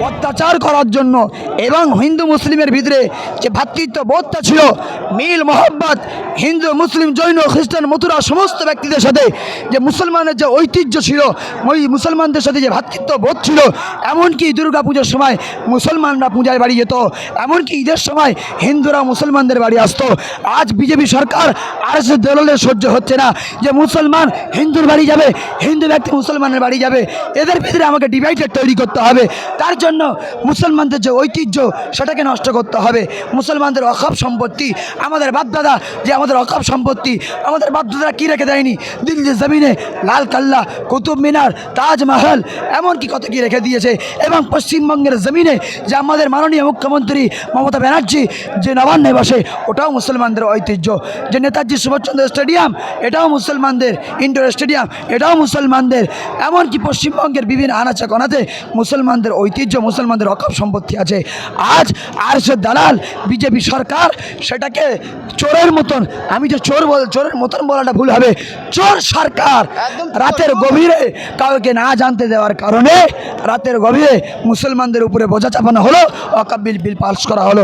অত্যাচার করার জন্য এবং হিন্দু মুসলিমের ভিতরে যে ভ্রাতৃত্ব বোধটা ছিল, মিল মোহব্বত, হিন্দু মুসলিম জৈন খ্রিস্টান মথুরা সমস্ত ব্যক্তিদের সাথে যে মুসলমানের যে ঐতিহ্য ছিল, ওই মুসলমানদের সাথে যে ভ্রাতৃত্ব বোধ ছিল, এমনকি দুর্গা পুজোর সময় মুসলমানরা পূজায় বাড়ি যেত, এমনকি ঈদের সময় হিন্দুরা মুসলমানদের বাড়ি আসতো। আজ বিজেপি সরকার আরএসএস দলের সহ্য হচ্ছে না যে মুসলমান হিন্দুর বাড়ি যাবে, হিন্দু ব্যক্তি মুসলমানের বাড়ি যাবে, এদের ভিতরে আমাকে ডিভাইডেড তৈরি করতে হবে। তার জন্য মুসলমানদের যে ঐতিহ্য সেটাকে নষ্ট করতে হবে। মুসলমানদের অকাপ সম্পত্তি, আমাদের বাপদাদা যে আমাদের অকাপ সম্পত্তি, আমাদের বাপদাদারা কী রেখে দেয়নি, দিল্লির জমিনে লাল কাল্লা, কুতুব মিনার, তাজমহল, এমনকি কত কী রেখে দিয়েছে। এবং পশ্চিমবঙ্গের জমিনে যে আমাদের মাননীয় মুখ্যমন্ত্রী মমতা ব্যানার্জি যে নবান্নে বসে, ওটাও মুসলমানদের ঐতিহ্য। যে নেতাজি সুভাষচন্দ্র স্টেডিয়াম, এটাও মুসলমানদের। ইন্ডোর স্টেডিয়াম, এটাও মুসলমানদের। এমনকি পশ্চিমবঙ্গের বিভিন্ন আনাচে কোনাতে মুসলমানদের ঐতিহ্য, মুসলমানদের অকাপ সম্পত্তি আছে। আজ আরএসএস দালাল বিজেপি সরকার সেটাকে চোরের মতন, আমি যে চোরের মতন বলাটা ভুল হবে, চোর সরকার রাতের গভীরে কাউকে না জানতে দেওয়ার কারণে রাতের গভীরে মুসলমানদের উপরে বোঝা চাপানো হলো, ওয়াকফ বিল পাস করা হলো।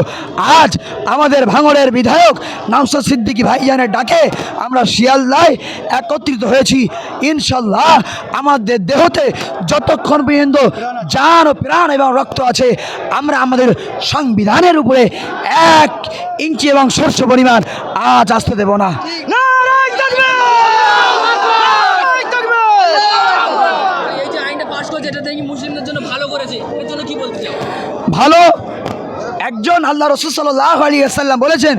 আজ আমাদের ভাঙড়ের বিধায়ক নওশাদ সিদ্দিকী ভাইজানের ডাকে আমরা শিয়ালদায় একত্রিত হয়েছি। ইনশাল্লাহ আমাদের দেহতে যতক্ষণ পর্যন্ত জান ও প্রাণ এবং রক্ত আছে, আমরা আমাদের সংবিধানের উপরে 1 ইঞ্চি এবং সর্ষ পরিমাণ আজ আসতে দেব না। ভালো একজন আল্লাহ রাসূল সাল্লাল্লাহু আলাইহি ওয়াসাল্লাম বলেছেন,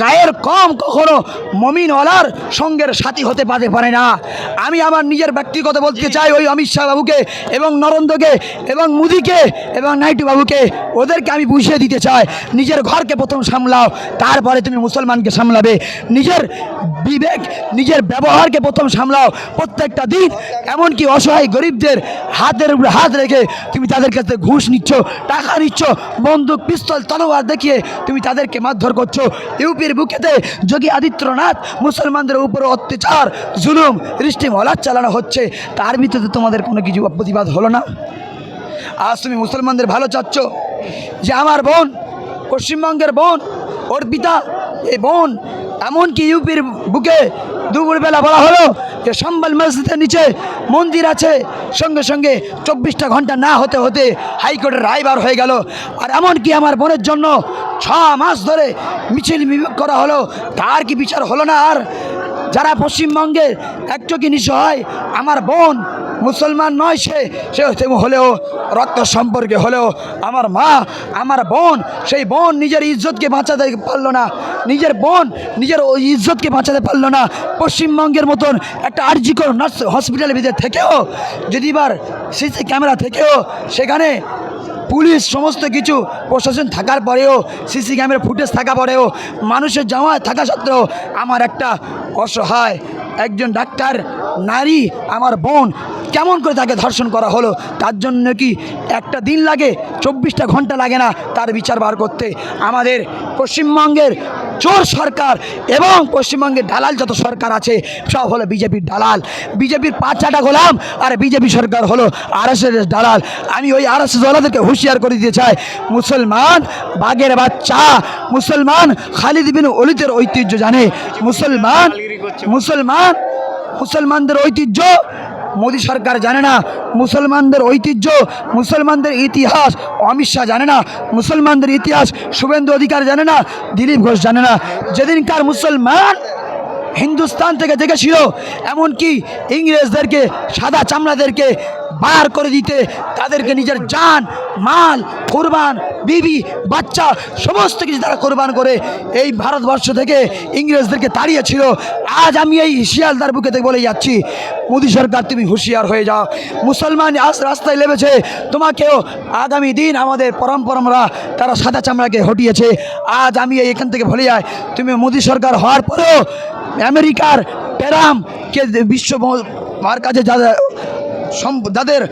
গায়ের কম কখনো মুমিনওয়ালার সঙ্গের সাথী হতে পারে না। আমি আমার নিজের ব্যক্তিগত বলতে চাই, ওই অমিত শাহ বাবুকে এবং নরেন্দ্রকে এবং মোদিকে এবং নাইডু বাবুকে, ওদেরকে আমি বুঝিয়ে দিতে চাই, নিজের ঘরকে প্রথম সামলাও, তারপরে তুমি মুসলমানকে সামলাবে। নিজের বিবেক, নিজের ব্যবহারকে প্রথম সামলাও। প্রত্যেকটা দিন এমনকি অসহায় গরিবদের হাতের উপরে হাত রেখে তুমি তাদের কাছে ঘুষ নিচ্ছ, টাকা নিচ্ছ, বন্দুক পিস্তল তলোয়ার দেখিয়ে তুমি তাদেরকে মারধর করছো। ইউপির বুকেতে যোগী আদিত্যনাথ মুসলমানদের উপরে অত্যাচার, জুলুম, রিস্টিমলাত চালানো হচ্ছে, তার ভিতরে তোমাদের কোনো কিছু প্রতিবাদ হলো না। আজ তুমি মুসলমানদের ভালো চাচ্ছ, যে আমার বোন, পশ্চিমবঙ্গের বোন, অর্পিতা, এই বোন এমনকি ইউপির বুকে দুপুরবেলা বলা হলো যে সম্বল মসজিদের নিচে মন্দির আছে, সঙ্গে সঙ্গে 24টা ঘন্টা না হতে হতে হাইকোর্টের রায় বার হয়ে গেল। আর এমনকি আমার বোনের জন্য 6 মাস ধরে মিছিল করা হলো, তার কি বিচার হলো না? আর যারা পশ্চিমবঙ্গের একচকি নিঃসহায়, আমার বোন মুসলমান নয়, সে হলেও রক্ত সম্পর্কে হলেও আমার মা, আমার বোন, সেই বোন নিজের ইজ্জতকে বাঁচাতে পারলো না, নিজের বোন নিজের ওই ইজ্জতকে বাঁচাতে পারলো না। পশ্চিমবঙ্গের মতন একটা আরজিকর নার্স হসপিটালের ভিতরে থেকেও, যদি এবার সিসি ক্যামেরা থেকেও, সেখানে পুলিশ সমস্ত কিছু প্রশাসন থাকার পরেও, সিসি ক্যামেরা ফুটেজ থাকা পরেও, মানুষের জামায়াত থাকা সত্ত্বেও আমার একটা অসহায় একজন ডাক্তার নারী, আমার বোন, কেমন করে তাকে ধর্ষণ করা হলো, তার জন্য কি একটা দিন লাগে? 24টা ঘন্টা লাগে না তার বিচার বার করতে? আমাদের পশ্চিমবঙ্গের চোর সরকার এবং পশ্চিমবঙ্গের দালাল যত সরকার আছে সব হলো বিজেপির দালাল, বিজেপির 5 গোলাম, আর বিজেপি সরকার হলো আরএসএস দালাল। আমি ওই আরএসএস ওয়ালাদেরকে হুঁশিয়ার করে দিতে চাই, মুসলমান বাঘের বাচ্চা, মুসলমান খালিদ বিন ওয়ালিদের ঐতিহ্য জানে, মুসলমানদের ঐতিহ্য মোদী সরকার জানে না, মুসলমানদের ঐতিহ্য, মুসলমানদের ইতিহাস অমিত শাহ জানে না, মুসলমানদের ইতিহাস শুভেন্দু অধিকার জানে না, দিলীপ ঘোষ জানে না। যেদিনকার মুসলমান হিন্দুস্তান থেকে দেখেছিল, এমনকি ইংরেজদেরকে, সাদা চামড়াদেরকে বার করে দিতে তাদেরকে নিজের জান, মাল, কোরবান, বিবি, বাচ্চা সমস্ত কিছু তারা কোরবান করে এই ভারতবর্ষ থেকে ইংরেজদেরকে তাড়িয়েছিল। আজ আমি এই শিয়ালদার বুকে থেকে বলে যাচ্ছি, মোদী সরকার তুমি হুঁশিয়ার হয়ে যাও। মুসলমান আজ রাস্তায় নেমেছে, তোমাকেও আগামী দিন আমাদের পরম্পরা তারা সাদা চামড়াকে হটিয়েছে। আজ আমি এখান থেকে বলে যাই, তুমি মোদী সরকার হওয়ার পরেও আমেরিকার ট্রাম্পকে বিশ্ব কাছে যাদের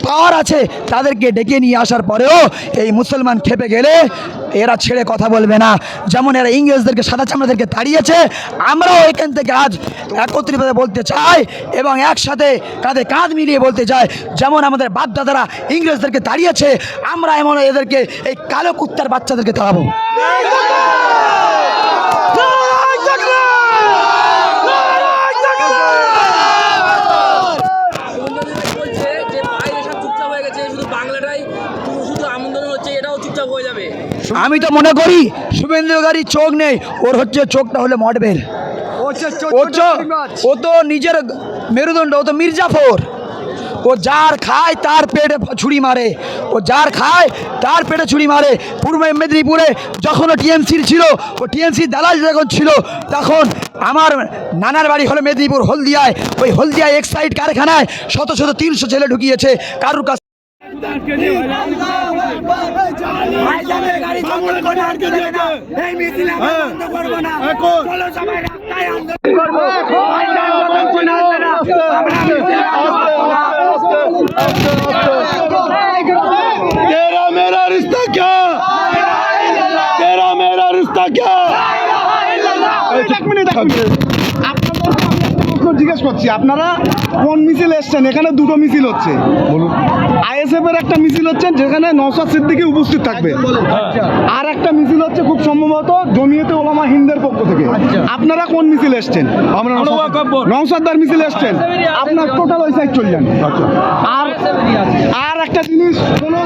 পাওয়ার আছে তাদেরকে ডেকে নিয়ে আসার পরেও এই মুসলমান খেপে গেলে এরা ছেড়ে কথা বলবে না। যেমন এরা ইংরেজদেরকে, সাদা চামড়াদেরকে তাড়িয়েছে, আমরাও এখান থেকে আজ একত্রিতভাবে বলতে চাই এবং একসাথে কাঁধে কাঁধ মিলিয়ে বলতে চাই, যেমন আমাদের বাপদাদারা ইংরেজদেরকে তাড়িয়েছে, আমরা এমন এদেরকে, এই কালো কুত্তার বাচ্চাদেরকে তাড়াবো। আমি তো মনে করি শুভেন্দু অধিকারীর চোখ নেই, ওর হচ্ছে চোখটা হলে মডবেল। ও তো নিজের মেরুদণ্ড, ও তো মির্জাফর। ও যার খায় তার পেটে ছুরি মারে, ও যার খায় তার পেটে ছুরি মারে। পূর্ব মেদিনীপুরে যখন ও টিএমসির ছিল, ও টিএমসির দালাল যখন ছিল, তখন আমার নানার বাড়ি হলো মেদিনীপুর হলদিয়ায়। ওই হলদিয়ায় এক্সাইড কারখানায় শত শত 300 ছেলে ঢুকিয়েছে। কারুর কাছে तेरा मेरा रिश्ता क्या, तेरा मेरा रिश्ता क्या। জিজ্ঞেস করছি, আপনারা কোন মিছিল এসছেন? এখানে দুটো মিছিল হচ্ছে, বলুন। আইএসএফ এর একটা মিছিল হচ্ছে যেখানে নওশাদ সিদ্দিকী উপস্থিত থাকবে, আর একটা মিছিল হচ্ছে খুব সম্ভবত জমিয়তে ওলামা হিন্দের পক্ষ থেকে। আপনারা কোন মিছিল এসছেন? আমরা নওশাদদার মিছিল এসছেন, আপনার টোটাল ওই সাইড চলে যান। আর একটা জিনিস হলো,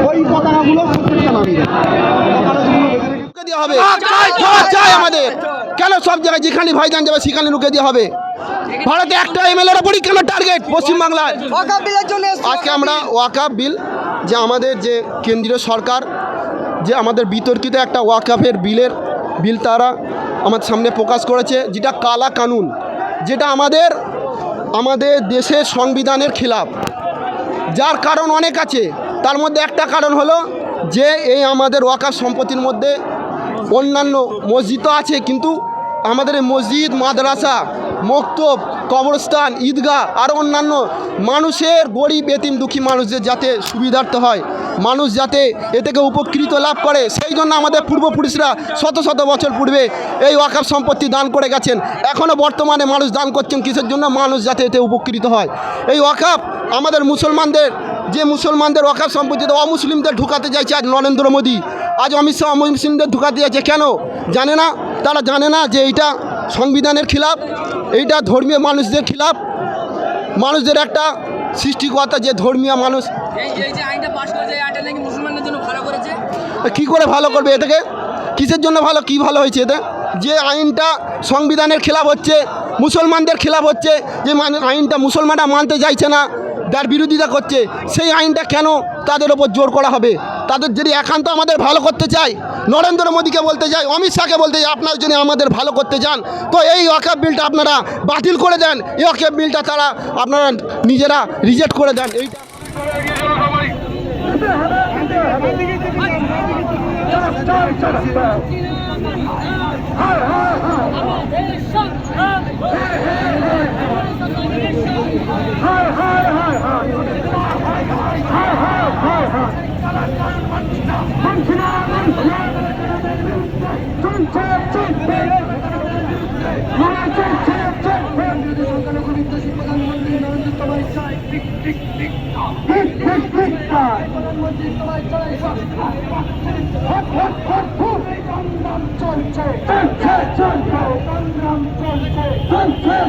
ওই পতাকাগুলো প্রত্যেকটা নামিয়ে হবে চাই আমাদের। কেন সব জায়গায় যেখানে ভাইজান যাবে সেখানে রুখে দিয়ে হবে? ভারতে একটা এমএলএর উপরই কেন টার্গেট পশ্চিমবাংলায়? আজকে আমরা ওয়াকাফ বিল, যে আমাদের যে কেন্দ্রীয় সরকার যে আমাদের বিতর্কিত একটা ওয়াকাফের বিল তারা আমার সামনে প্রকাশ করেছে, যেটা কালা কানুন, যেটা আমাদের দেশের সংবিধানের খিলাফ। যার কারণ অনেক আছে, তার মধ্যে একটা কারণ হলো যে এই আমাদের ওয়াকাফ সম্পত্তির মধ্যে অন্যান্য মসজিদ তো আছে, কিন্তু আমাদের এই মসজিদ, মাদ্রাসা, মক্তব, কবরস্থান, ঈদগাহ আর অন্যান্য মানুষের গরিব এতিম দুঃখী মানুষদের যাতে সুবিধার্থ হয়, মানুষ যাতে এ থেকে উপকৃত লাভ করে, সেই জন্য আমাদের পূর্বপুরুষরা শত শত বছর পূর্বে এই ওয়াকাফ সম্পত্তি দান করে গেছেন। এখনও বর্তমানে মানুষ দান করছেন কিসের জন্য? মানুষ যাতে এতে উপকৃত হয়। এই ওয়াকাফ আমাদের মুসলমানদের ওয়াকাফ সম্পত্তিতে অমুসলিমদের ঢুকাতে চাইছে আজ নরেন্দ্র মোদী, আজ অমিত শাহ অমুসলিমদের ঢুকাতে চাইছে। কেন জানে না? তারা জানে না যে এইটা সংবিধানের খিলাফ, এইটা ধর্মীয় মানুষদের খিলাফ। মানুষদের একটা সৃষ্টিকর্তা যে ধর্মীয় মানুষ, কী করে ভালো করবে? এ থেকে কিসের জন্য ভালো, কি ভালো হয়েছে এতে? যে আইনটা সংবিধানের খিলাফ হচ্ছে, মুসলমানদের খিলাফ হচ্ছে, যে আইনটা মুসলমানরা মানতে চাইছে না, যার বিরোধিতা করছে, সেই আইনটা কেন তাদের ওপর জোর করা হবে? তাদের যদি একান্ত আমাদের ভালো করতে চায়, নরেন্দ্র মোদীকে বলতে চাই, অমিত শাহকে বলতে চাই, আপনারা যদি আমাদের ভালো করতে চান তো এই ওয়াকাফ বিলটা আপনারা বাতিল করে দেন। এই ওয়াকাফ বিলটা আপনারা নিজেরা রিজেক্ট করে দেন। এইটা চলছে